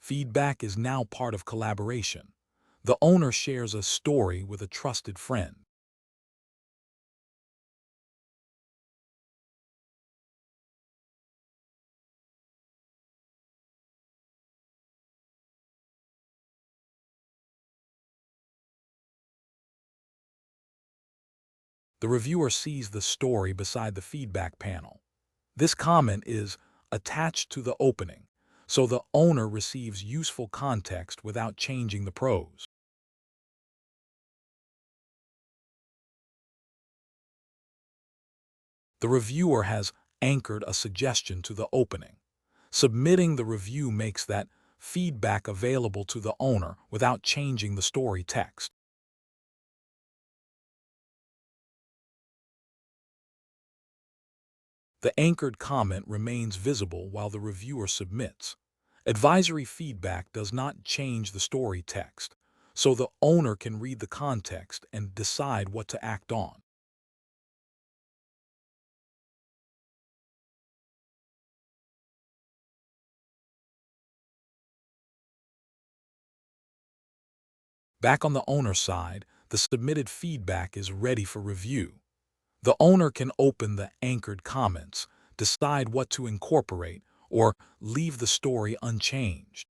Feedback is now part of collaboration. The owner shares a story with a trusted friend. The reviewer sees the story beside the feedback panel. This comment is attached to the opening, so the owner receives useful context without changing the prose. The reviewer has anchored a suggestion to the opening. Submitting the review makes that feedback available to the owner without changing the story text. The anchored comment remains visible while the reviewer submits. Advisory feedback does not change the story text, so the owner can read the context and decide what to act on. Back on the owner's side, the submitted feedback is ready for review. The owner can open the anchored comments, decide what to incorporate, or leave the story unchanged.